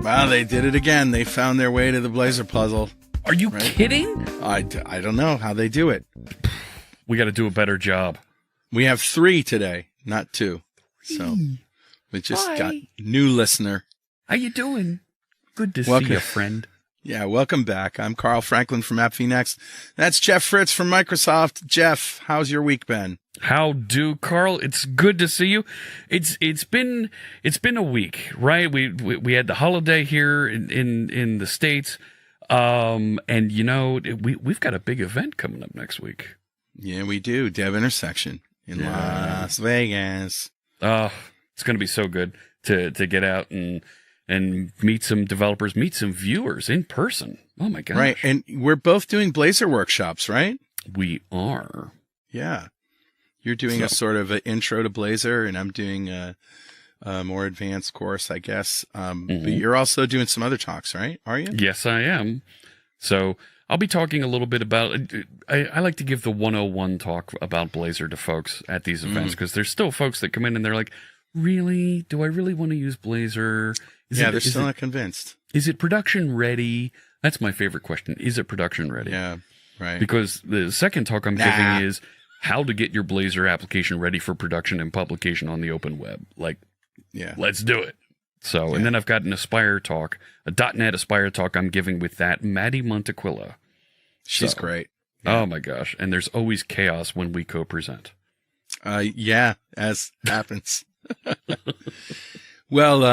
Well, they did it again. They found their way to the Blazor Puzzle. Are you kidding? I don't know how they do it. We got to do a better job. We have 3 today, not 2. So we just got new listener. How you doing? Good to see you, friend. Yeah, welcome back. I'm Carl Franklin from AppVNext. That's Jeff Fritz from Microsoft. Jeff, how's your week been? How do, Carl? It's good to see you. It's been a week, right? We had the holiday here in the States, and you know we've got a big event coming up next week. Yeah, we do. Dev Intersection in Las Vegas. It's going to be so good to get out and meet some developers, meet some viewers in person. Oh my gosh. Right, and we're both doing Blazor workshops, right? We are. Yeah. You're doing a sort of an intro to Blazor, and I'm doing a more advanced course, I guess. But you're also doing some other talks, right? Are you? Yes, I am. So I'll be talking a little bit about, I like to give the 101 talk about Blazor to folks at these events, because there's still folks that come in and they're like, really? Do I really want to use Blazor? They're still not convinced. Is it production ready? That's my favorite question. Is it production ready? Yeah, right. Because the second talk I'm giving is how to get your Blazor application ready for production and publication on the open web. Like, let's do it. So, and then I've got an Aspire talk, a .NET Aspire talk I'm giving with that Maddie Montequilla. She's great. Yeah. Oh my gosh. And there's always chaos when we co-present. As happens. Well,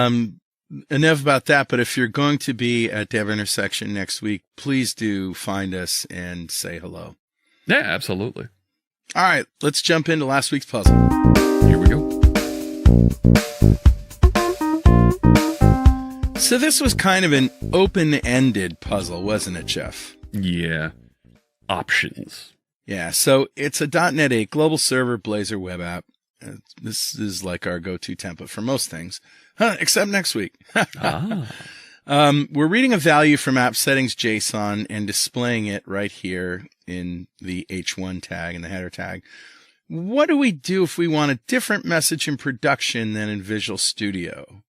enough about that, but if you're going to be at Dev Intersection next week, please do find us and say hello. Yeah, absolutely. All right, let's jump into last week's puzzle. Here we go. So this was kind of an open-ended puzzle, wasn't it, Jeff? Yeah. Options. Yeah, so it's a .NET 8 global server Blazor web app. This is like our go-to template for most things, except next week. We're reading a value from app settings JSON and displaying it right here in the H1 tag and the header tag. What do we do if we want a different message in production than in Visual Studio?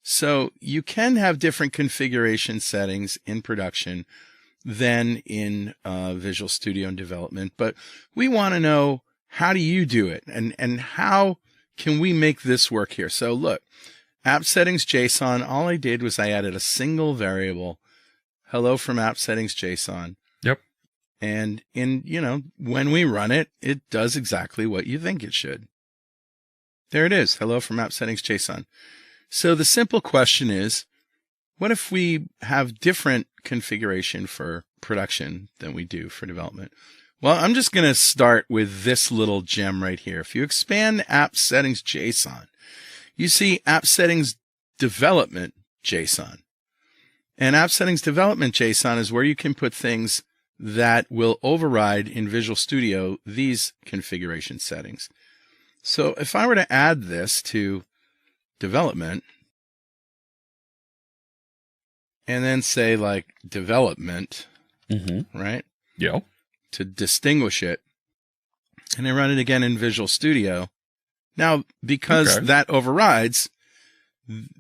So you can have different configuration settings in production than in Visual Studio and development, but we want to know, how do you do it? And how can we make this work here? So look, app settings JSON, all I did was I added a single variable, hello from app settings JSON. Yep. And when we run it, it does exactly what you think it should. There it is, hello from app settings JSON. So the simple question is, what if we have different configuration for production than we do for development? Well, I'm just going to start with this little gem right here. If you expand app settings JSON, you see app settings development JSON. And app settings development JSON is where you can put things that will override in Visual Studio these configuration settings. So if I were to add this to development and then say like development, right? Yeah. To distinguish it, and I run it again in Visual Studio. Now, because that overrides,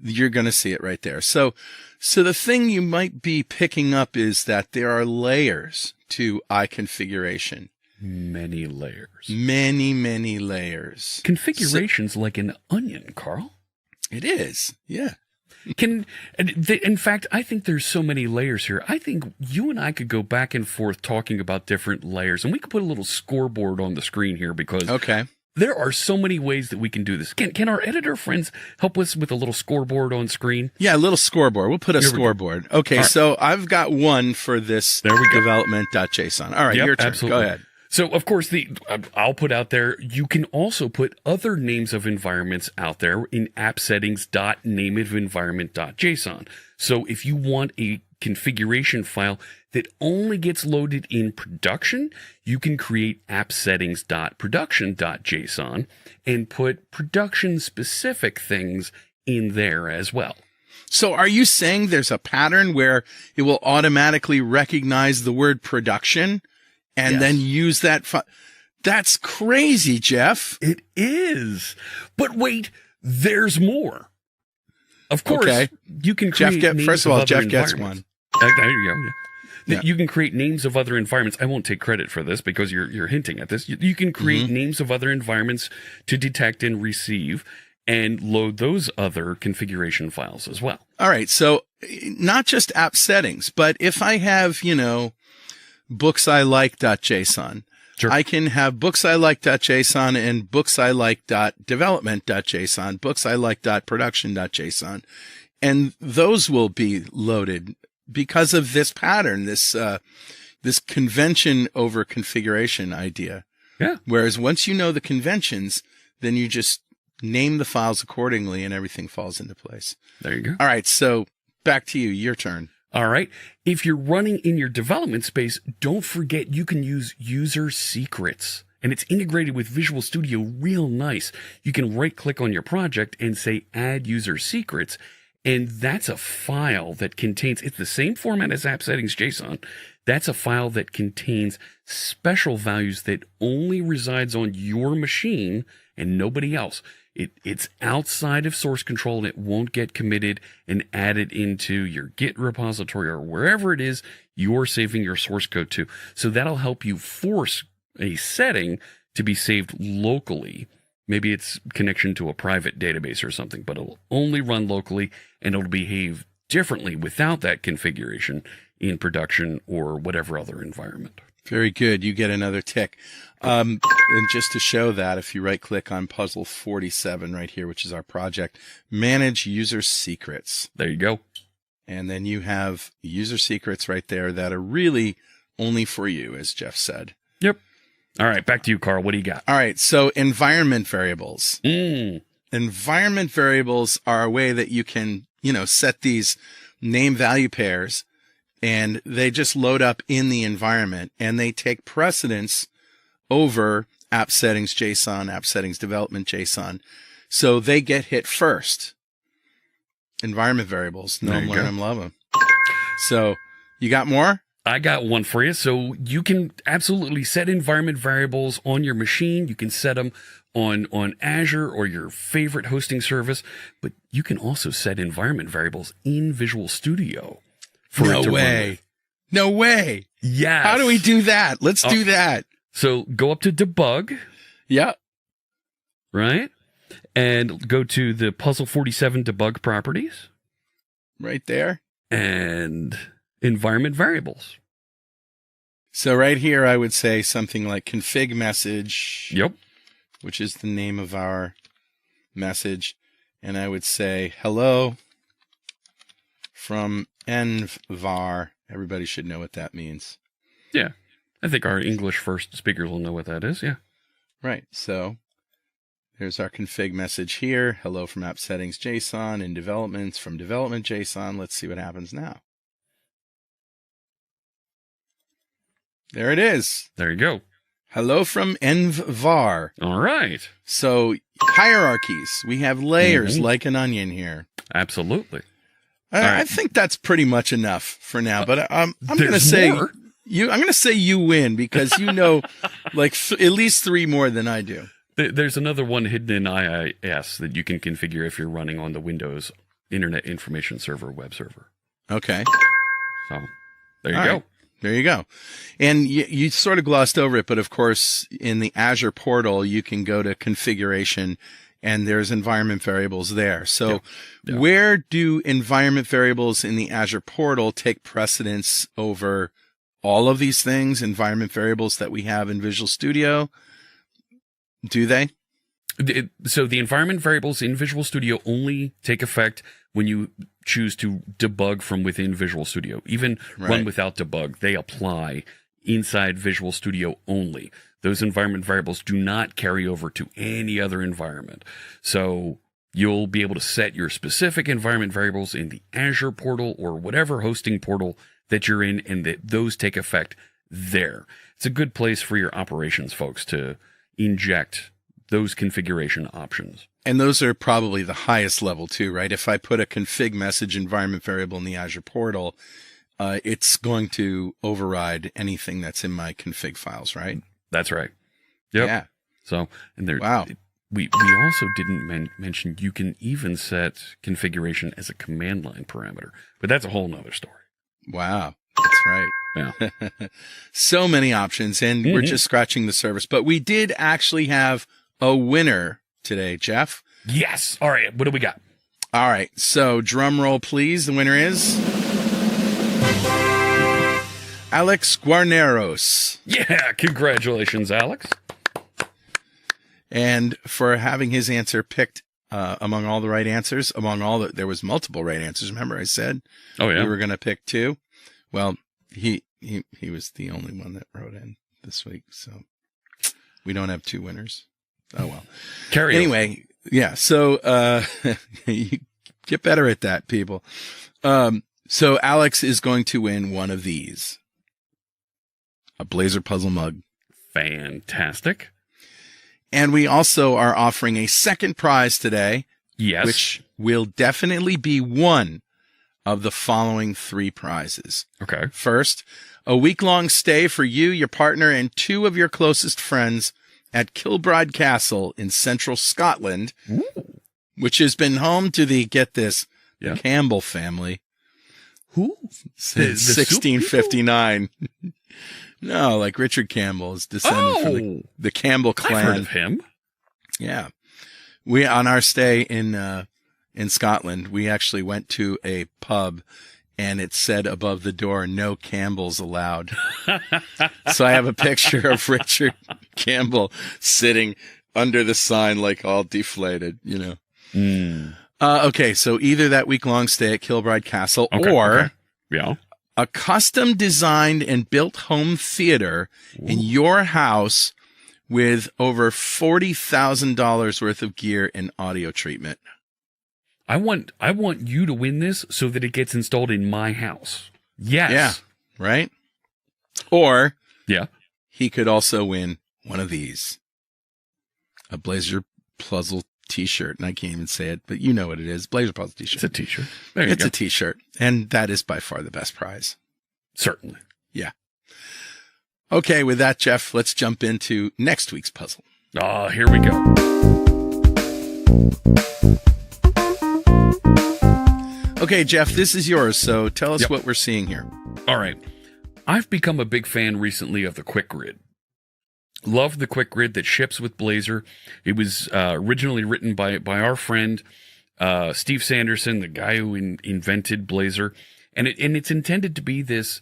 you're going to see it right there. So the thing you might be picking up is that there are layers to iConfiguration. Many layers. Many, many layers. Configuration's like an onion, Carl. It is, yeah. In fact, I think there's so many layers here. I think you and I could go back and forth talking about different layers, and we could put a little scoreboard on the screen here because there are so many ways that we can do this. Can our editor friends help us with a little scoreboard on screen? Yeah, a little scoreboard. We'll put a scoreboard. Okay, so I've got one for this development.json. All right, your turn. Absolutely. Go ahead. So, of course, I'll put out there, you can also put other names of environments out there in appsettings.nameoфenvironment.json. So if you want a configuration file that only gets loaded in production, you can create appsettings.production.json and put production-specific things in there as well. So are you saying there's a pattern where it will automatically recognize the word production and then use that? That's crazy, Jeff. It is. But wait, there's more. Of course, you can create names first of all, Jeff gets one. one. There you go. Yeah. You can create names of other environments. I won't take credit for this because you're hinting at this. You can create names of other environments to detect and receive and load those other configuration files as well. All right. So not just app settings, but if I have, booksilike.json, sure. I can have booksilike.json and booksilike.development.json, booksilike.production.json, and those will be loaded because of this pattern, this convention over configuration idea. Yeah. Whereas once you know the conventions, then you just name the files accordingly and everything falls into place. There you go. All right. So back to you, your turn. All right. If you're running in your development space, don't forget you can use user secrets. And it's integrated with Visual Studio real nice. You can right click on your project and say add user secrets. And that's a file that contains, it's the same format as app settings JSON. That's a file that contains special values that only resides on your machine and nobody else. It's outside of source control and it won't get committed and added into your Git repository or wherever it is you're saving your source code to. So that'll help you force a setting to be saved locally. Maybe it's connection to a private database or something, but it'll only run locally and it'll behave differently without that configuration in production or whatever other environment. Very good. You get another tick. And just to show that, if you right click on puzzle 47 right here, which is our project, manage user secrets. There you go. And then you have user secrets right there that are really only for you, as Jeff said. Yep. All right. Back to you, Carl. What do you got? All right. So environment variables. Environment variables are a way that you can, set these name value pairs and they just load up in the environment and they take precedence over app settings JSON, app settings development JSON. So they get hit first. Environment variables. Know them, learn them, love them. So you got more? I got one for you. So you can absolutely set environment variables on your machine. You can set them on Azure or your favorite hosting service, but you can also set environment variables in Visual Studio. No way. No way. Yes. How do we do that? Let's do that. So go up to debug. Yeah. Right. And go to the Puzzle 47 debug properties. Right there. And environment variables. So right here, I would say something like config message. Yep. Which is the name of our message. And I would say hello from envar. Everybody should know what that means. Yeah. I think our English first speakers will know what that is. Yeah. Right. So there's our config message here. Hello from app settings JSON and developments from development JSON. Let's see what happens now. There it is. There you go. Hello from envar. All right. So hierarchies. We have layers like an onion here. Absolutely. I think that's pretty much enough for now. But I'm going to say I'm going to say you win because you know like at least 3 more than I do. There's another one hidden in IIS that you can configure if you're running on the Windows Internet Information Server web server. Okay. So there you go. Right. There you go. And you sort of glossed over it, but of course, in the Azure portal, you can go to configuration and there's environment variables there. So where do environment variables in the Azure portal take precedence over all of these things, environment variables that we have in Visual Studio? Do they? So the environment variables in Visual Studio only take effect when you choose to debug from within Visual Studio. Even run without debug, they apply inside Visual Studio only. Those environment variables do not carry over to any other environment. So you'll be able to set your specific environment variables in the Azure portal or whatever hosting portal that you're in, and that those take effect there. It's a good place for your operations folks to inject those configuration options. And those are probably the highest level too, right? If I put a config message environment variable in the Azure portal, it's going to override anything that's in my config files, right? That's right. Yep. Yeah. So, and there, wow. We also didn't mention you can even set configuration as a command line parameter, but that's a whole nother story. Wow. That's right. Yeah. So many options, and we're just scratching the surface. But we did actually have a winner today, Jeff. Yes. All right. What do we got? All right. So drum roll, please. The winner is Alex Guarneros. Yeah. Congratulations, Alex. And for having his answer picked among all the right answers, there was multiple right answers. Remember I said we were going to pick 2? Well, he was the only one that wrote in this week, so we don't have 2 winners. Oh well. Anyway, yeah. So you get better at that, people. So Alex is going to win one of these: a Blazor Puzzle mug. Fantastic. And we also are offering a second prize today. Yes. Which will definitely be one of the following 3 prizes. Okay. First, a week-long stay for you, your partner, and 2 of your closest friends at Kilbride Castle in central Scotland, which has been home to the Campbell family. Who? Since 1659. No, like Richard Campbell is descended from the Campbell clan. I've heard of him. Yeah. We, on our stay in Scotland, we actually went to a pub and it said above the door, "No Campbells allowed." So I have a picture of Richard Campbell sitting under the sign, like all deflated, Okay. So either that week-long stay at Kilbride Castle or a custom designed and built home theater in your house with over $40,000 worth of gear and audio treatment. I want you to win this so that it gets installed in my house. Yes. Yeah. Right? Or he could also win one of these. A Blazor Puzzle t-shirt. And I can't even say it, but you know what it is. Blazor Puzzle t-shirt. It's a t-shirt. It's a t-shirt. And that is by far the best prize. Certainly. Yeah. Okay, with that, Jeff, let's jump into next week's puzzle. Here we go. Okay, Jeff, this is yours, so tell us what we're seeing here. All right. I've become a big fan recently of the QuickGrid. Love the QuickGrid that ships with Blazor. It was originally written by our friend Steve Sanderson, the guy who invented Blazor, and it's intended to be this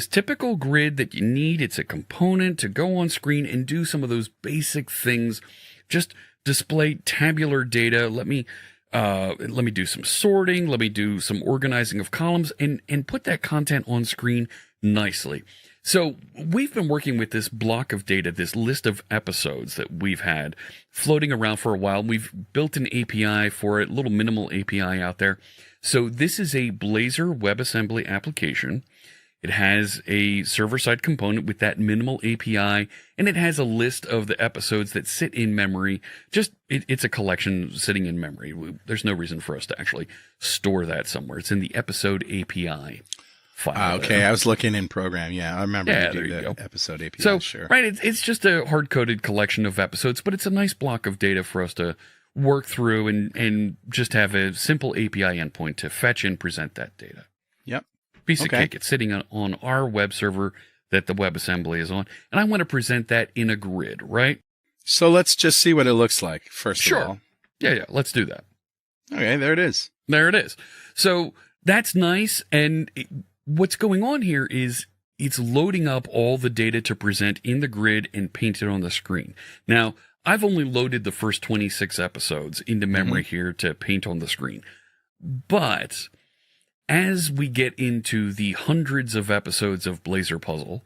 typical grid that you need. It's a component to go on screen and do some of those basic things. Just display tabular data. Let me do some sorting. Let me do some organizing of columns and put that content on screen nicely. So we've been working with this block of data, this list of episodes that we've had floating around for a while. We've built an API for it, a little minimal API out there. So this is a Blazor WebAssembly application. It has a server-side component with that minimal API, and it has a list of the episodes that sit in memory. It's a collection sitting in memory. There's no reason for us to actually store that somewhere. It's in the episode API file. Okay, I was looking in program. Yeah, I remember you do the episode API. So, sure. Right, it's just a hard-coded collection of episodes, but it's a nice block of data for us to work through and just have a simple API endpoint to fetch and present that data. Yep. Piece of cake. It's sitting on our web server that the WebAssembly is on, and I want to present that in a grid, right? So let's just see what it looks like, first of all. Yeah, let's do that. Okay, there it is. There it is. So that's nice, and what's going on here is it's loading up all the data to present in the grid and paint it on the screen. Now, I've only loaded the first 26 episodes into memory here to paint on the screen. But as we get into the hundreds of episodes of Blazor Puzzle,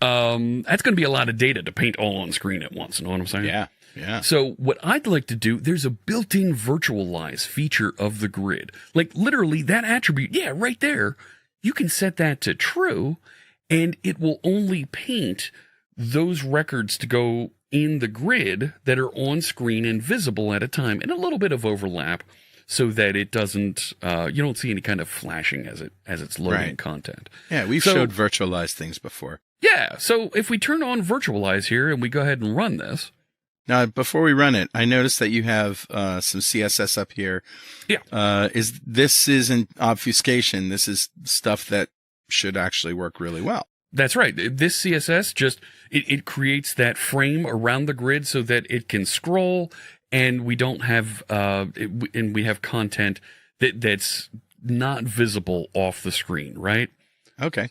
that's going to be a lot of data to paint all on screen at once. You know what I'm saying? Yeah. So what I'd like to do, there's a built-in virtualize feature of the grid. Like literally that attribute, right there. You can set that to true, and it will only paint those records to go in the grid that are on screen and visible at a time, and a little bit of overlap so that it doesn't, you don't see any kind of flashing as it's loading content. Yeah, we've showed virtualized things before. Yeah, so if we turn on virtualize here and we go ahead and run this, Now, before we run it, I noticed that you have some CSS up here. Yeah. This isn't obfuscation. This is stuff that should actually work really well. That's right. This CSS just, it creates that frame around the grid so that it can scroll, and we don't have, and we have content that's not visible off the screen, right? Okay.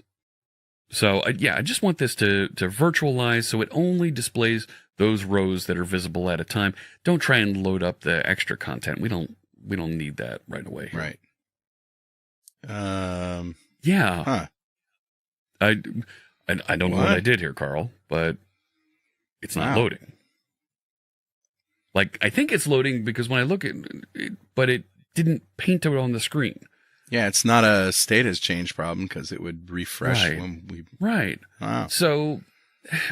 So, I just want this to virtualize so it only displays those rows that are visible at a time. Don't try and load up the extra content. We don't need that right away here. Right. Yeah. Huh. I don't know what I did here, Carl, but it's not loading. Like, I think it's loading because when I look at it, but it didn't paint it on the screen. Yeah, it's not a state has changed problem because it would refresh when we. Right. Wow. So,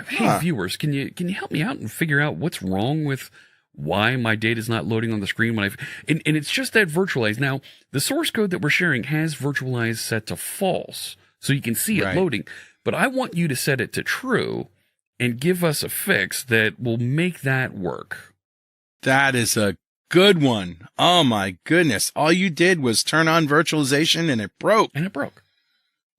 hey, viewers, can you help me out and figure out what's wrong with why my data is not loading on the screen when and it's just that virtualize. Now, the source code that we're sharing has virtualize set to false, so you can see it loading. But I want you to set it to true and give us a fix that will make that work. That is a good one. Oh my goodness. All you did was turn on virtualization and it broke.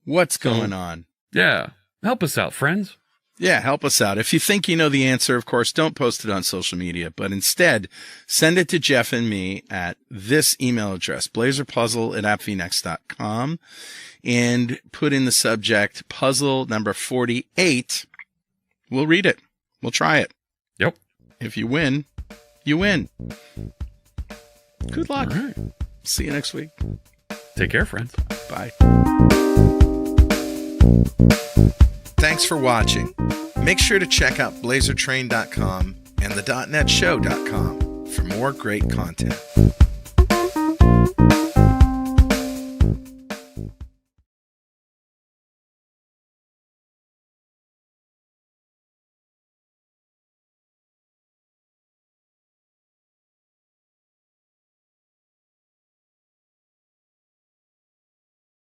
What's going on? Yeah. Help us out, friends. Yeah, help us out. If you think you know the answer, of course, don't post it on social media, but instead send it to Jeff and me at this email address, blazorpuzzle@appvnext.com, and put in the subject puzzle number 48. We'll read it. We'll try it. Yep. If you win, you win. Good luck. All right. See you next week. Take care, friends. Bye. Thanks for watching. Make sure to check out blazortrain.com and the .NETshow.com for more great content.